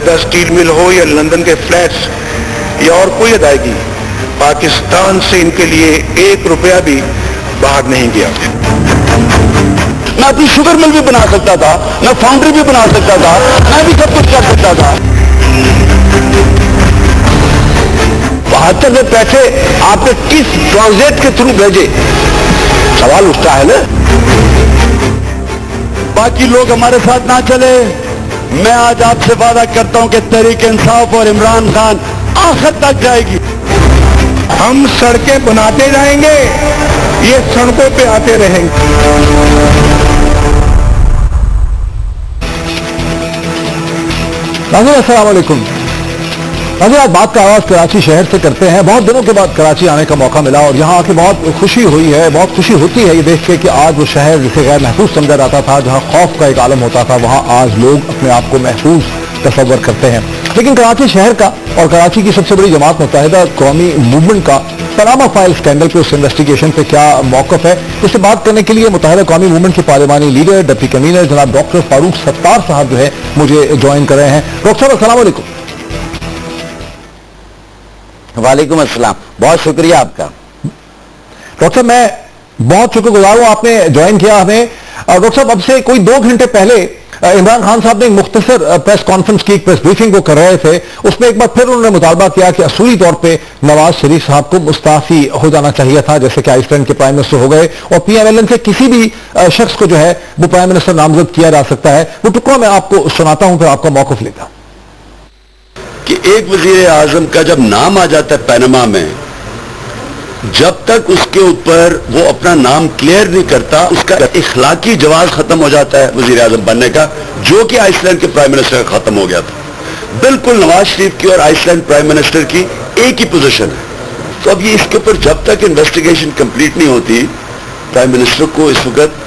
Jeddah steel مل ہو یا London کے فلیٹس یا اور کوئی ادائیگی، پاکستان سے ان کے لیے 1 روپیہ بھی باہر نہیں گیا. میں اپنی شوگر مل بھی بنا سکتا تھا، میں فاؤنڈری بھی بنا سکتا تھا، میں بھی سب کچھ کر سکتا تھا. 72 پیسے آپ نے کس پروجیکٹ کے تھرو بھیجے؟ سوال اٹھتا ہے نا. باقی لوگ ہمارے ساتھ نہ چلے. میں آج آپ سے وعدہ کرتا ہوں کہ تحریک انصاف اور عمران خان آخر تک جائے گی. ہم سڑکیں بناتے جائیں گے، یہ سڑکوں پہ آتے رہیں گے. ناظرین السلام علیکم. ناظرین آج بات کا آغاز کراچی شہر سے کرتے ہیں. بہت دنوں کے بعد کراچی آنے کا موقع ملا اور یہاں آ کے بہت خوشی ہوئی ہے، بہت خوشی ہوتی ہے یہ دیکھ کے کہ آج وہ شہر جسے غیر محفوظ سمجھا جاتا تھا، جہاں خوف کا ایک عالم ہوتا تھا، وہاں آج لوگ اپنے آپ کو محفوظ تصور کرتے ہیں. لیکن کراچی شہر کا اور کراچی کی سب سے بڑی جماعت متحدہ قومی موومنٹ کا پاناما فائل اسکینڈل پہ اس انویسٹیگیشن پہ کیا موقف ہے، اس سے بات کرنے کے لیے متحدہ قومی موومنٹ کے پارلیمانی لیڈر ڈپٹی کنوینر جناب ڈاکٹر فاروق ستار صاحب جو ہے مجھے جوائن کر رہے ہیں. ڈاکٹر صاحب السلام علیکم. وعلیکم السلام، بہت شکریہ آپ کا. ڈاکٹر صاحب میں بہت شکر گزار ہوں آپ نے جوائن کیا ہمیں. ڈاکٹر صاحب اب سے کوئی 2 گھنٹے پہلے عمران خان صاحب نے ایک مختصر پریس کانفرنس کی، ایک پریس بریفنگ کو کر رہے تھے. اس میں ایک بار پھر انہوں نے مطالبہ کیا کہ اصولی طور پہ نواز شریف صاحب کو مستعفی ہو جانا چاہیے تھا، جیسے کہ آئس لینڈ کے پرائم منسٹر ہو گئے، اور پی ایم ایل این سے کسی بھی شخص کو جو ہے وہ پرائم منسٹر نامزد کیا جا سکتا ہے. وہ ٹکڑا میں آپ کو سناتا ہوں، پھر آپ کا موقف لیتا ہوں. کہ ایک وزیر اعظم کا جب نام آ جاتا ہے پیناما میں، جب تک اس کے اوپر وہ اپنا نام کلیئر نہیں کرتا، اس کا اخلاقی جواز ختم ہو جاتا ہے وزیر اعظم بننے کا، جو کہ آئس لینڈ کے پرائم منسٹر کا ختم ہو گیا تھا. بالکل نواز شریف کی اور آئس لینڈ پرائم منسٹر کی ایک ہی پوزیشن ہے. تو اب یہ اس کے اوپر جب تک انویسٹیگیشن کمپلیٹ نہیں ہوتی، پرائم منسٹر کو اس وقت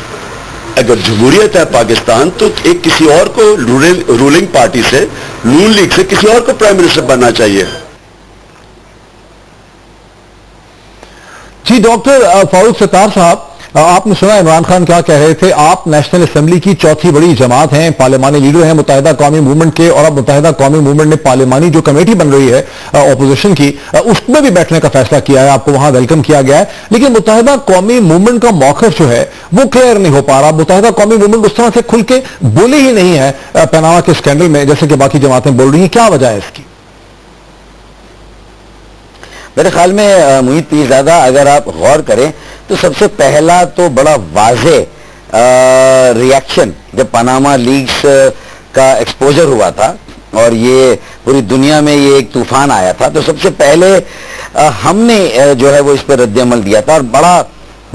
اگر جمہوریت ہے پاکستان تو ایک کسی اور کو رولنگ پارٹی سے، نون لیگ سے کسی اور کو پرائم منسٹر بننا چاہیے. جی ڈاکٹر فاروق ستار صاحب، آپ نے سنا عمران خان کیا کہہ رہے تھے. آپ نیشنل اسمبلی کی چوتھی بڑی جماعت ہیں، پارلیمانی لیڈر ہیں متحدہ قومی موومنٹ کے، اور اب متحدہ قومی موومنٹ نے پارلیمانی جو کمیٹی بن رہی ہے اپوزیشن کی، اس میں بھی بیٹھنے کا فیصلہ کیا ہے. آپ کو وہاں ویلکم کیا گیا ہے. لیکن متحدہ قومی موومنٹ کا موقف جو ہے وہ کلیئر نہیں ہو پا رہا. متحدہ قومی موومنٹ اس طرح سے کھل کے بولی ہی نہیں ہے پیناما کے اسکینڈل میں جیسے کہ باقی جماعتیں بول رہی ہیں. کیا وجہ ہے اس کی؟ میرے خیال میں محیط پیرزادہ اگر آپ غور کریں تو سب سے پہلا تو بڑا واضح ریاکشن جب پاناما لیکس کا ایکسپوجر ہوا تھا اور یہ پوری دنیا میں یہ ایک طوفان آیا تھا، تو سب سے پہلے ہم نے جو ہے وہ اس پہ رد عمل دیا تھا، اور بڑا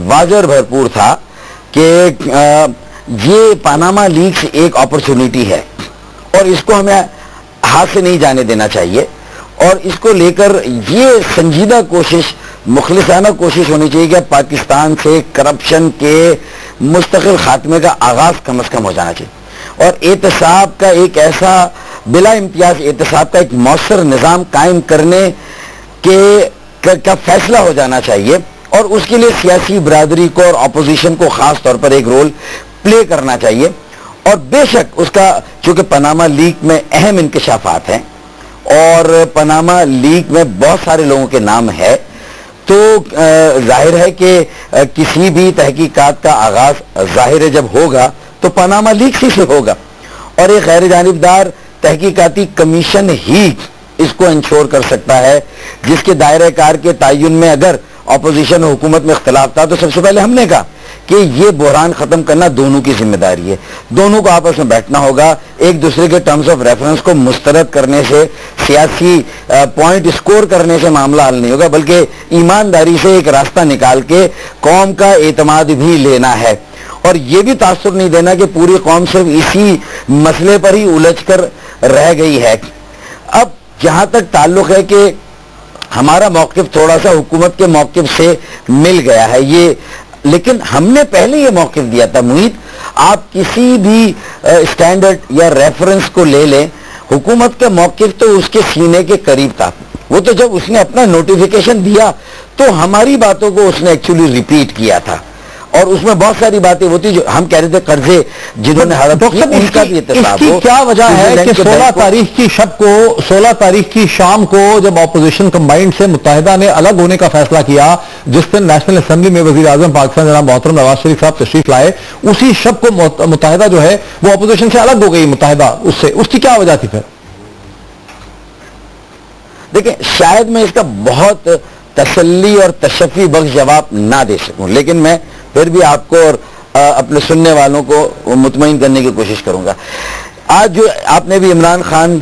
واضح اور بھرپور تھا کہ یہ پاناما لیکس ایک اپرچونٹی ہے اور اس کو ہمیں ہاتھ سے نہیں جانے دینا چاہیے، اور اس کو لے کر یہ سنجیدہ کوشش، مخلصانہ کوشش ہونی چاہیے کہ پاکستان سے کرپشن کے مستقل خاتمے کا آغاز کم از کم ہو جانا چاہیے، اور احتساب کا ایک ایسا بلا امتیاز احتساب کا ایک مؤثر نظام قائم کرنے کا فیصلہ ہو جانا چاہیے، اور اس کے لیے سیاسی برادری کو اور اپوزیشن کو خاص طور پر ایک رول پلے کرنا چاہیے. اور بے شک اس کا چونکہ پاناما لیک میں اہم انکشافات ہیں اور پاناما لیک میں بہت سارے لوگوں کے نام ہے، تو ظاہر ہے کہ کسی بھی تحقیقات کا آغاز ظاہر ہے جب ہوگا تو پاناما لیک ہی سے ہوگا، اور ایک غیر جانبدار تحقیقاتی کمیشن ہی اس کو انشور کر سکتا ہے، جس کے دائرہ کار کے تعین میں اگر اپوزیشن و حکومت میں اختلاف تھا تو سب سے پہلے ہم نے کہا کہ یہ بحران ختم کرنا دونوں کی ذمہ داری ہے، دونوں کو آپس میں بیٹھنا ہوگا. ایک دوسرے کے ٹرمز آف ریفرنس کو مسترد کرنے سے، سیاسی پوائنٹ اسکور کرنے سے معاملہ حل نہیں ہوگا، بلکہ ایمانداری سے ایک راستہ نکال کے قوم کا اعتماد بھی لینا ہے، اور یہ بھی تاثر نہیں دینا کہ پوری قوم صرف اسی مسئلے پر ہی الجھ کر رہ گئی ہے. اب جہاں تک تعلق ہے کہ ہمارا موقف تھوڑا سا حکومت کے موقف سے مل گیا ہے، یہ لیکن ہم نے پہلے یہ موقف دیا تھا. محیط، آپ کسی بھی اسٹینڈرڈ یا ریفرنس کو لے لیں، حکومت کا موقف تو اس کے سینے کے قریب تھا. وہ تو جب اس نے اپنا نوٹیفیکیشن دیا تو ہماری باتوں کو اس نے ایکچولی ریپیٹ کیا تھا، اور اس میں بہت ساری باتیں ہوتی جو ہم کہہ رہے تھے قرضے جنہوں نے حلف کیا ان کا بھی احتساب اس ہو. کی کیا وجہ ہے کہ 16 تاریخ کی شام کو جب اپوزیشن کمبائنڈ سے متحدہ نے الگ ہونے کا فیصلہ کیا، جس دن نیشنل اسمبلی میں وزیر اعظم پاکستان جناب محترم نواز شریف صاحب تشریف لائے، اسی شب کو متحدہ جو ہے وہ اپوزیشن سے الگ ہو گئی، متحدہ اس کی کیا وجہ تھی پھر؟ دیکھیں شاید میں اس کا بہت تسلی اور تشفی بخش جواب نہ دے سکوں، لیکن میں پھر بھی آپ کو اور اپنے سننے والوں کو مطمئن کرنے کی کوشش کروں گا. آج جو آپ نے بھی عمران خان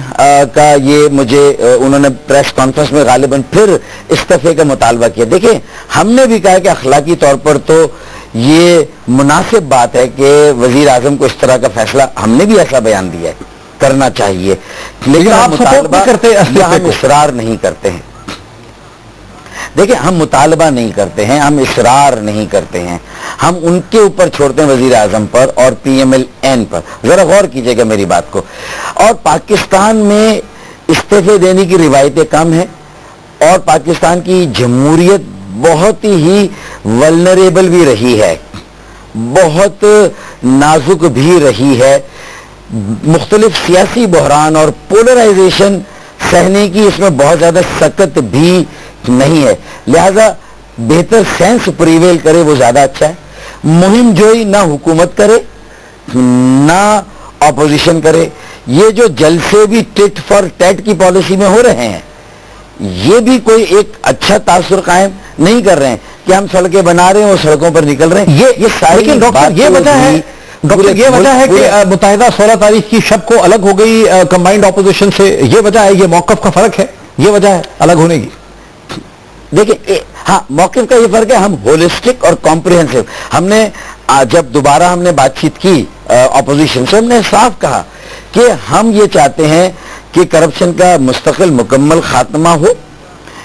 کا یہ مجھے انہوں نے پریس کانفرنس میں غالباً پھر استعفے کا مطالبہ کیا. دیکھیں ہم نے بھی کہا کہ اخلاقی طور پر تو یہ مناسب بات ہے کہ وزیر اعظم کو اس طرح کا فیصلہ، ہم نے بھی ایسا بیان دیا ہے، کرنا چاہیے، لیکن آپ سپورٹ نہیں کرتے، ہم اصرار نہیں کرتے ہیں. دیکھیں ہم مطالبہ نہیں کرتے ہیں، ہم اصرار نہیں کرتے ہیں، ہم ان کے اوپر چھوڑتے ہیں، وزیر اعظم پر اور پی ایم ایل این پر. ذرا غور کیجئے گا میری بات کو. اور پاکستان میں استعفے دینے کی روایتیں کم ہیں اور پاکستان کی جمہوریت بہت ہی ولنریبل بھی رہی ہے، بہت نازک بھی رہی ہے. مختلف سیاسی بحران اور پولرائزیشن سہنے کی اس میں بہت زیادہ سکت بھی نہیں ہے، لہذا بہتر سینس پریویل کرے وہ زیادہ اچھا ہے. مہم جوئی نہ حکومت کرے نہ اپوزیشن کرے. یہ جو جلسے بھی ٹٹ فار ٹیٹ کی پالیسی میں ہو رہے ہیں، یہ بھی کوئی ایک اچھا تاثر قائم نہیں کر رہے ہیں کہ ہم سڑکیں بنا رہے ہیں اور سڑکوں پر نکل رہے ہیں. یہ ساری لیکن ڈاکٹر یہ وجہ ہے کہ متحدہ 16 تاریخ کی شب کو الگ ہو گئی کمبائنڈ اپوزیشن سے، یہ وجہ ہے، یہ موقف کا فرق ہے، یہ وجہ ہے الگ ہونے کی. دیکھیں ہاں موقف کا یہ فرق ہے، ہم ہولسٹک اور کمپریہنسو. ہم نے جب دوبارہ ہم نے بات چیت کی اپوزیشن سے، ہم نے صاف کہا کہ ہم یہ چاہتے ہیں کہ کرپشن کا مستقل مکمل خاتمہ ہو،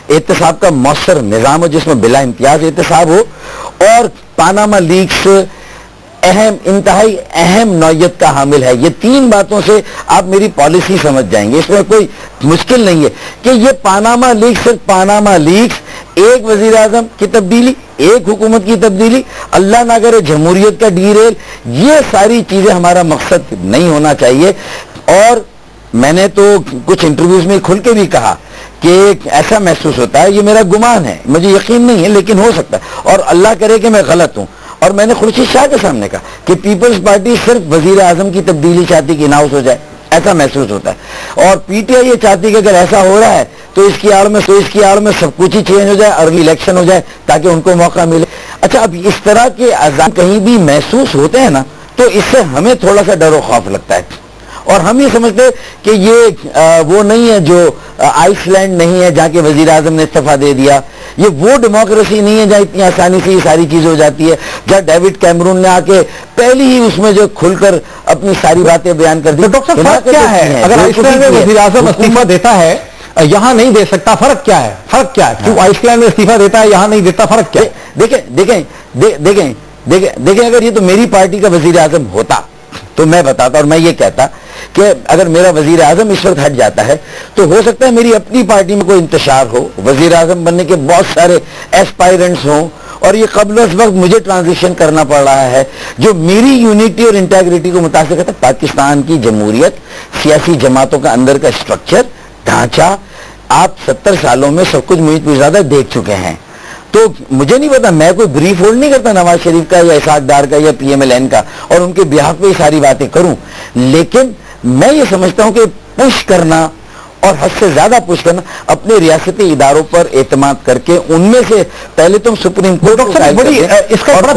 احتساب کا مؤثر نظام ہو جس میں بلا امتیاز احتساب ہو، اور پاناما لیکس انتہائی اہم نوعیت کا حامل ہے. یہ 3 باتوں سے آپ میری پالیسی سمجھ جائیں گے، اس میں کوئی مشکل نہیں ہے کہ یہ پاناما لیکس صرف پاناما لیکس، ایک وزیر اعظم کی تبدیلی، ایک حکومت کی تبدیلی، اللہ نہ کرے جمہوریت کا ڈیریل، یہ ساری چیزیں ہمارا مقصد نہیں ہونا چاہیے. اور میں نے تو کچھ انٹرویوز میں کھل کے بھی کہا کہ ایسا محسوس ہوتا ہے، یہ میرا گمان ہے، مجھے یقین نہیں ہے لیکن ہو سکتا ہے اور اللہ کرے کہ میں غلط ہوں. اور میں نے خورشید شاہ کے سامنے کہا کہ پیپلز پارٹی صرف وزیر اعظم کی تبدیلی چاہتی کہ اناؤنس ہو جائے، ایسا محسوس ہوتا ہے. اور پی ٹی آئی یہ چاہتی کہ اگر ایسا ہو رہا ہے تو اس کی آڑ میں سب کچھ ہی چینج ہو جائے، ارلی الیکشن ہو جائے تاکہ ان کو موقع ملے. اچھا اب اس طرح کے عزائم کہیں بھی محسوس ہوتے ہیں نا تو اس سے ہمیں تھوڑا سا ڈر و خوف لگتا ہے. اور ہم یہ سمجھتے کہ یہ وہ نہیں ہے جو آئس لینڈ نہیں ہے جہاں کے وزیر اعظم نے استعفیٰ دے دیا، یہ وہ ڈیموکریسی نہیں ہے جہاں اتنی آسانی سے یہ ساری چیز ہو جاتی ہے، جہاں ڈیوڈ کیمرون نے آ کے پہلی ہی اس میں جو کھل کر اپنی ساری باتیں بیان کر دی. ڈاکٹر فرق کیا ہے اگر آئس لینڈ میں وزیر اعظم استعفیٰ دیتا ہے یہاں نہیں دے سکتا، فرق کیا ہے؟ فرق کیا ہے کیوں آئس لینڈ میں استعفیٰ دیتا ہے یہاں نہیں دیتا، فرق کیا ہے؟ دیکھیں اگر یہ تو میری پارٹی کا وزیر اعظم ہوتا تو میں بتاتا اور میں یہ کہتا کہ اگر میرا وزیر اعظم اس وقت ہٹ جاتا ہے تو ہو سکتا ہے میری اپنی پارٹی میں کوئی انتشار ہو، وزیر اعظم بننے کے بہت سارے ایسپائرنٹس ہوں اور یہ قبل از وقت مجھے ٹرانزیشن کرنا پڑ رہا ہے جو میری یونٹی اور انٹیگریٹی کو متاثر کرتا ہے. پاکستان کی جمہوریت، سیاسی جماعتوں کا اندر کا اسٹرکچر، ڈھانچہ، آپ 70 سالوں میں سب کچھ محیط بھی زیادہ دیکھ چکے ہیں. تو مجھے نہیں پتا، میں کوئی بریف ہولڈ نہیں کرتا نواز شریف کا یا اسحاق ڈار کا یا پی ایم ایل این کا اور ان کے بیہاف پہ یہ ساری باتیں کروں، لیکن میں یہ سمجھتا ہوں کہ پش کرنا اور حد سے زیادہ پش کرنا اپنے ریاستی اداروں پر اعتماد کر کے ان میں سے پہلے تم سپریم کورٹ اس کا بڑا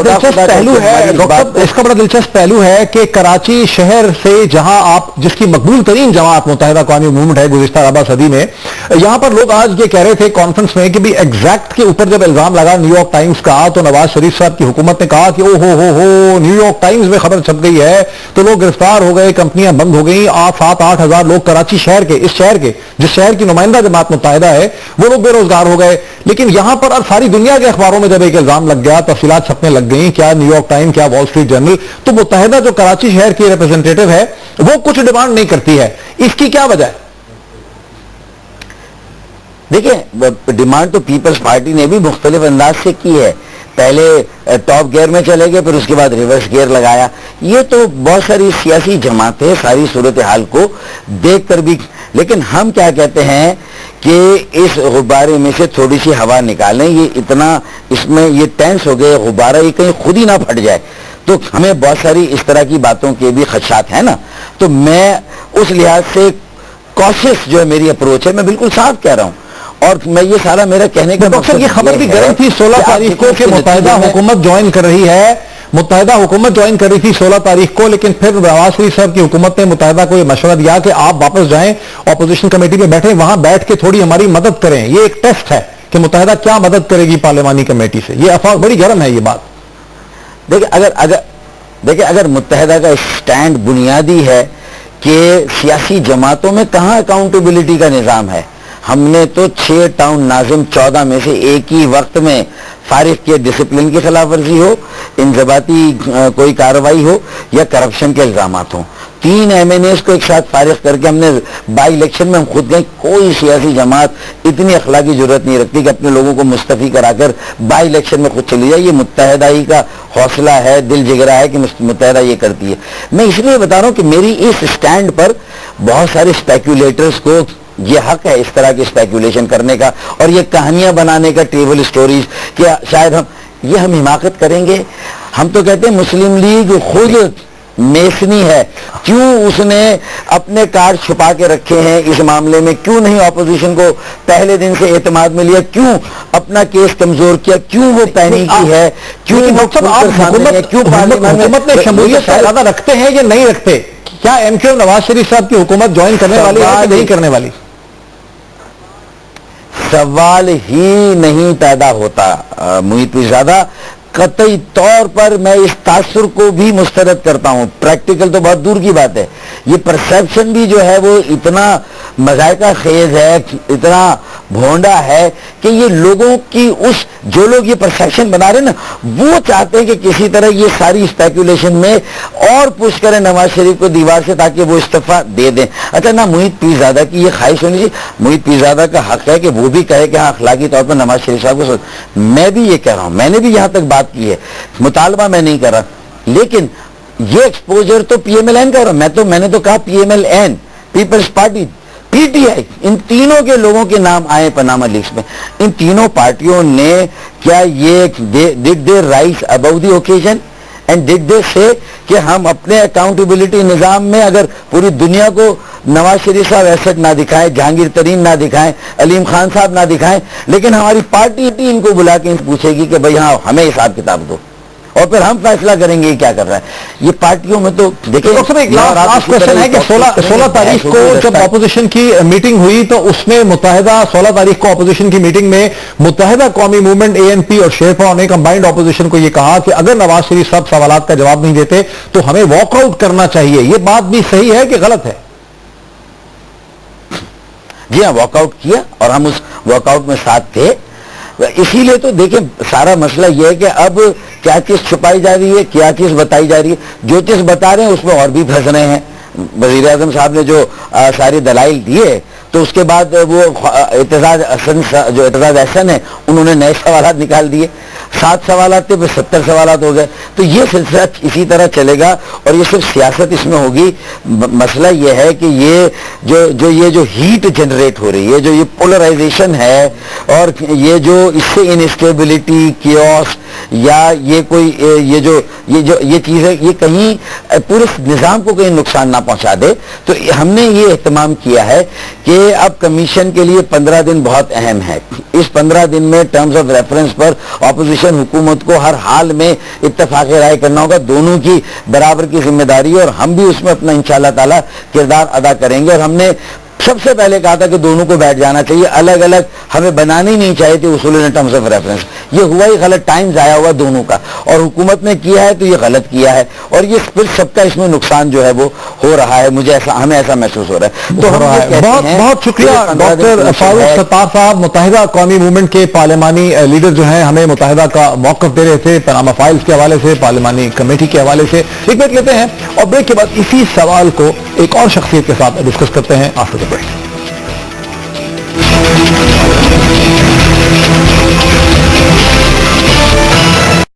دلچسپ پہلو ہے کہ کراچی شہر سے جہاں آپ جس کی مقبول ترین جماعت متحدہ قومی موومنٹ ہے گزشتہ ربع صدی میں، یہاں پر لوگ آج یہ کہہ رہے تھے کانفرنس میں کہ بھی ایگزیکٹ کے اوپر جب الزام لگا نیو یارک ٹائمز کا تو نواز شریف صاحب کی حکومت نے کہا کہ او ہو نیو یارک ٹائمز میں خبر چھپ گئی ہے تو لوگ گرفتار ہو گئے، کمپنیاں بند ہو گئیں، 7-8 ہزار لوگ کراچی شہر کے، اس شہر کے جس شہر کی نمائندہ جماعت متحدہ ہے، وہ لوگ بے روزگار ہو گئے. لیکن یہاں پر اب ساری دنیا کے اخباروں میں جب ایک الزام لگ گیا، تفصیلات چھپنے لگ گئیں، کیا نیو یارک ٹائم، کیا وال اسٹریٹ جرنل، تو متحدہ جو کراچی شہر کی ریپرزینٹیٹو ہے وہ کچھ ڈیمانڈ نہیں کرتی ہے. اس کی کیا وجہ ہے؟ دیکھیں ڈیمانڈ تو پیپلز پارٹی نے بھی مختلف انداز سے کی ہے. پہلے ٹاپ گیئر میں چلے گئے، پھر اس کے بعد ریورس گیئر لگایا. یہ تو بہت ساری سیاسی جماعتیں ساری صورتحال کو دیکھ کر بھی، لیکن ہم کیا کہتے ہیں کہ اس غبارے میں سے تھوڑی سی ہوا نکالیں. یہ اتنا اس میں یہ ٹینس ہو گئے غبارہ، یہ کہیں خود ہی نہ پھٹ جائے. تو ہمیں بہت ساری اس طرح کی باتوں کے بھی خدشات ہیں نا. تو میں اس لحاظ سے کوشش جو ہے میری اپروچ ہے، میں بالکل صاف کہہ رہا ہوں. اور میں یہ سارا میرا کہنے کا ڈاکٹر، یہ خبر بھی گرم تھی 16 تاریخ کو کہ متحدہ حکومت جوائن کر رہی ہے. متحدہ حکومت جوائن کر رہی تھی 16 تاریخ کو، لیکن پھر نواز شریف صاحب کی حکومت نے متحدہ کو یہ مشورہ دیا کہ آپ واپس جائیں، اپوزیشن کمیٹی پہ بیٹھیں، وہاں بیٹھ کے تھوڑی ہماری مدد کریں. یہ ایک ٹیسٹ ہے کہ متحدہ کیا مدد کرے گی پارلیمانی کمیٹی سے. یہ افواہ بڑی گرم ہے یہ بات. دیکھیں اگر متحدہ کا اسٹینڈ بنیادی ہے کہ سیاسی جماعتوں میں کہاں اکاؤنٹیبلٹی کا نظام ہے. ہم نے تو 6 ٹاؤن ناظم 14 میں سے ایک ہی وقت میں فارغ کیا، ڈسپلن کی خلاف ورزی ہو، انضباطی کوئی کارروائی ہو یا کرپشن کے الزامات ہوں. 3 MNAs کو ایک ساتھ فارغ کر کے ہم نے بائی الیکشن میں ہم خود گئے. کوئی سیاسی جماعت اتنی اخلاقی ضرورت نہیں رکھتی کہ اپنے لوگوں کو مستعفی کرا کر بائی الیکشن میں خود چلی جائے. یہ متحدہ ہی کا حوصلہ ہے، دل جگرا ہے کہ متحدہ یہ کرتی ہے. میں اس لیے بتا رہا ہوں کہ میری اس سٹینڈ پر بہت سارے اسپیکولیٹرز کو یہ حق ہے اس طرح کی اسپیکولیشن کرنے کا اور یہ کہانیاں بنانے کا، ٹیبل سٹوریز، کہ شاید ہم حماقت کریں گے. ہم تو کہتے ہیں مسلم لیگ خود میسنی ہے. کیوں اس نے اپنے کارڈ چھپا کے رکھے ہیں اس معاملے میں؟ کیوں نہیں اپوزیشن کو پہلے دن سے اعتماد میں لیا؟ کیوں اپنا کیس کمزور کیا؟ کیوں وہ پینی کی ہے؟ کیوں حکومت میں شمولیت زیادہ رکھتے ہیں یا نہیں رکھتے؟ کیا ایم کیو نواز شریف صاحب کی حکومت جوائن کرنے والی ہے کہ نہیں کرنے والی؟ سوال ہی نہیں پیدا ہوتا محیط پیرزادہ. قطعی طور پر میں اس تاثر کو بھی مسترد کرتا ہوں. پریکٹیکل تو بہت دور کی بات ہے. یہ پرسیپشن بھی جو ہے وہ اتنا مذائقہ خیز ہے، اتنا بھونڈا ہے کہ یہ لوگوں کی جو لوگ یہ پرسیپشن بنا رہے ہیں نا، وہ چاہتے ہیں کہ کسی طرح یہ ساری اسپیکولیشن میں اور پش کریں نواز شریف کو دیوار سے تاکہ وہ استعفیٰ دے دیں. اچھا، نہ محیط پیرزادہ کی یہ خواہش ہونی چاہیے. محیط پیرزادہ کا حق ہے کہ وہ بھی کہے کہ ہاں اخلاقی طور پر نواز شریف صاحب کو. میں بھی یہ کہہ رہا ہوں، میں نے بھی یہاں تک بات کی ہے، مطالبہ میں نہیں کر رہا، لیکن یہ ایکسپوجر تو پی ایم ایل این کا ہو رہا. میں نے تو کہا P M L N, people's party, P T I, ان تینوں کے لوگوں کے نام آئے پاناما لیکس میں. ان تینوں پارٹیوں نے کیا یہ did they rise above the occasion and did they say کہ ہم اپنے اکاؤنٹیبلٹی نظام میں اگر پوری دنیا کو نواز شریف صاحب ایسٹ نہ دکھائیں، جہانگیر ترین نہ دکھائیں، علیم خان صاحب نہ دکھائیں، لیکن ہماری پارٹی ان کو بلا کے پوچھے گی کہ بھئی ہاں ہمیں حساب کتاب دو اور پھر ہم فیصلہ کریں گے کیا کر رہا ہے. یہ پارٹیوں میں تو دیکھیں لاسٹ کوشچن ہے کہ 16 تاریخ کو جب اپوزیشن کی میٹنگ ہوئی تو اس میں متحدہ 16 تاریخ کو اپوزیشن کی میٹنگ میں متحدہ قومی موومنٹ ANP اور شیرپا نے کمبائنڈ اپوزیشن کو یہ کہا کہ اگر نواز شریف صاحب سوالات کا جواب نہیں دیتے تو ہمیں واک آؤٹ کرنا چاہیے. یہ بات بھی صحیح ہے کہ غلط ہے؟ جی ہاں، واک آؤٹ کیا اور ہم اس واک آؤٹ میں ساتھ تھے. اسی لیے تو دیکھیں سارا مسئلہ یہ ہے کہ اب کیا چیز چھپائی جا رہی ہے، کیا چیز بتائی جا رہی ہے. جو چیز بتا رہے ہیں اس میں اور بھی پھنس رہے ہیں. وزیر اعظم صاحب نے جو سارے دلائل دیے تو اس کے بعد وہ اعتزاز احسن ہے، انہوں نے نئے سوالات نکال دیے. 7 سوالات تھے، پھر 70 سوالات ہو گئے. تو یہ سلسلہ اسی طرح چلے گا اور یہ صرف سیاست اس میں ہوگی. مسئلہ یہ ہے کہ یہ جو ہیٹ جنریٹ ہو رہی ہے، جو یہ پولرائزیشن ہے اور یہ جو اس سے انسٹیبلٹی، کیوس یا یہ کوئی یہ چیز ہے، یہ کہیں پورے نظام کو کہیں نقصان نہ پہنچا دے. تو ہم نے یہ اہتمام کیا ہے کہ اب کمیشن کے لیے 15 دن بہت اہم ہے. اس 15 دن میں terms of reference per opposition حکومت کو ہر حال میں اتفاق رائے کرنا ہوگا. دونوں کی برابر کی ذمہ داری ہے اور ہم بھی اس میں اپنا انشاءاللہ تعالی کردار ادا کریں گے. اور ہم نے سب سے پہلے کہا تھا کہ دونوں کو بیٹھ جانا چاہیے، الگ الگ ہمیں بنانی نہیں چاہیے تھی اصول ٹرمز آف ریفرنس. یہ ہوا ہی غلط، ٹائم ضائع ہوا دونوں کا، اور حکومت نے کیا ہے تو یہ غلط کیا ہے اور یہ پھر سب کا اس میں نقصان جو ہے وہ ہو رہا ہے. ہمیں ایسا محسوس ہو رہا ہے. تو بہت بہت شکریہ ڈاکٹر فاروق ستار صاحب. متحدہ قومی موومنٹ کے پارلیمانی لیڈر جو ہیں ہمیں متحدہ کا موقف دے رہے تھے پاناما فائلز کے حوالے سے، پارلیمانی کمیٹی کے حوالے سے. ایک بریک لیتے ہیں اور بریک کے بعد اسی سوال کو ایک اور شخصیت کے ساتھ ڈسکس کرتے ہیں. After the break.